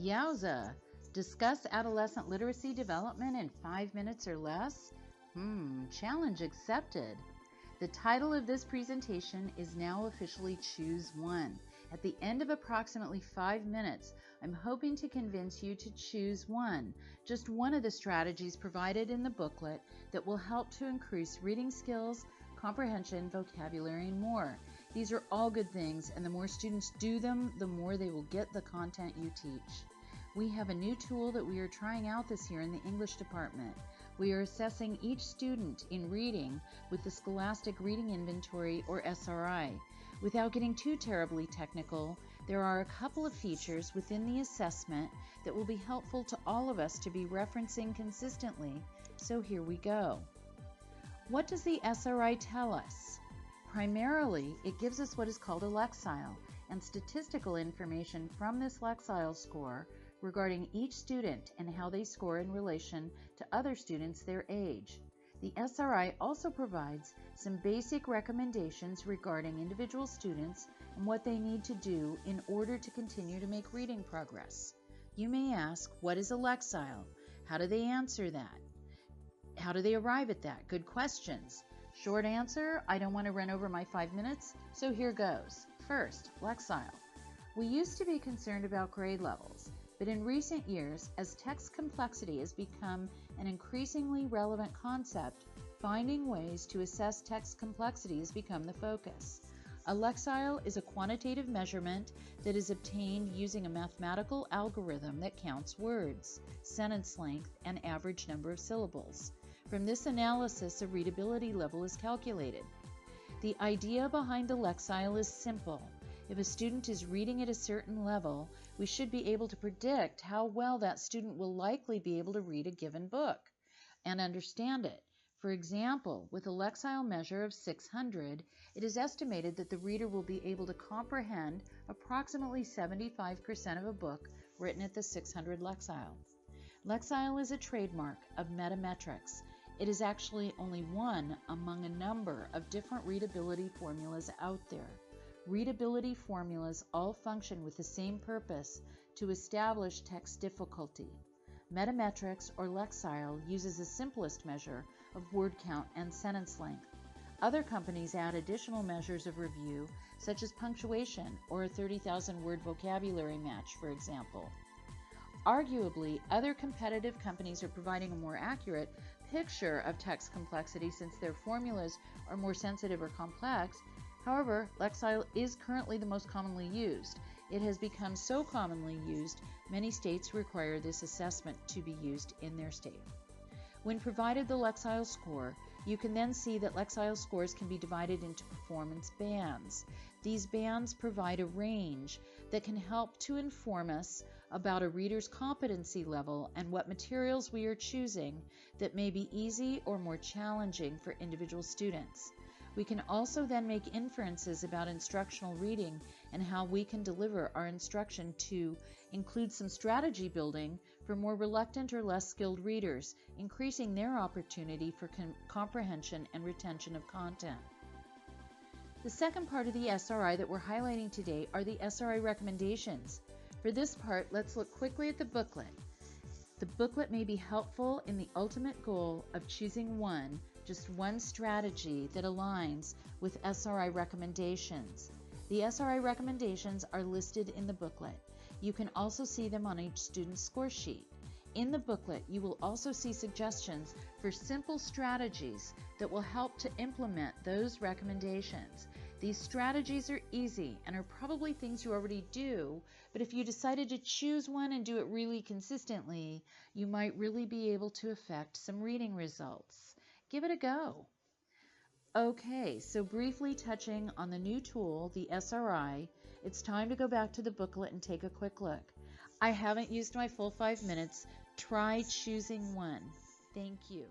Yowza! Discuss adolescent literacy development in 5 minutes or less? Challenge accepted. The title of this presentation is now officially Choose One. At the end of approximately 5 minutes, I'm hoping to convince you to choose one, just one of the strategies provided in the booklet that will help to increase reading skills, comprehension, vocabulary, and more. These are all good things, and the more students do them, the more they will get the content you teach. We have a new tool that we are trying out this year in the English department. We are assessing each student in reading with the Scholastic Reading Inventory, or SRI. Without getting too terribly technical, there are a couple of features within the assessment that will be helpful to all of us to be referencing consistently, so here we go. What does the SRI tell us? Primarily, it gives us what is called a Lexile and statistical information from this Lexile score regarding each student and how they score in relation to other students their age. The SRI also provides some basic recommendations regarding individual students and what they need to do in order to continue to make reading progress. You may ask, what is a Lexile? How do they answer that? How do they arrive at that? Good questions. Short answer, I don't want to run over my 5 minutes, so here goes. First, Lexile. We used to be concerned about grade levels, but in recent years, as text complexity has become an increasingly relevant concept, finding ways to assess text complexity has become the focus. A Lexile is a quantitative measurement that is obtained using a mathematical algorithm that counts words, sentence length, and average number of syllables. From this analysis, a readability level is calculated. The idea behind the Lexile is simple. If a student is reading at a certain level, we should be able to predict how well that student will likely be able to read a given book and understand it. For example, with a Lexile measure of 600, it is estimated that the reader will be able to comprehend approximately 75% of a book written at the 600 Lexile. Lexile is a trademark of metametrics. It is actually only one among a number of different readability formulas out there. Readability formulas all function with the same purpose, to establish text difficulty. Metametrics, or Lexile, uses the simplest measure of word count and sentence length. Other companies add additional measures of review, such as punctuation or a 30,000-word vocabulary match, for example. Arguably, other competitive companies are providing a more accurate picture of text complexity since their formulas are more sensitive or complex. However, Lexile is currently the most commonly used. It has become so commonly used, many states require this assessment to be used in their state. When provided the Lexile score, you can then see that Lexile scores can be divided into performance bands. These bands provide a range that can help to inform us about a reader's competency level and what materials we are choosing that may be easy or more challenging for individual students. We can also then make inferences about instructional reading and how we can deliver our instruction to include some strategy building for more reluctant or less skilled readers, increasing their opportunity for comprehension and retention of content. The second part of the SRI that we're highlighting today are the SRI recommendations. For this part, let's look quickly at the booklet. The booklet may be helpful in the ultimate goal of choosing just one strategy that aligns with SRI recommendations. The SRI recommendations are listed in the booklet. You can also see them on each student's score sheet. In the booklet, you will also see suggestions for simple strategies that will help to implement those recommendations. These strategies are easy and are probably things you already do, but if you decided to choose one and do it really consistently, you might really be able to affect some reading results. Give it a go. Okay, so briefly touching on the new tool, the SRI, it's time to go back to the booklet and take a quick look. I haven't used my full 5 minutes. Try choosing one. Thank you.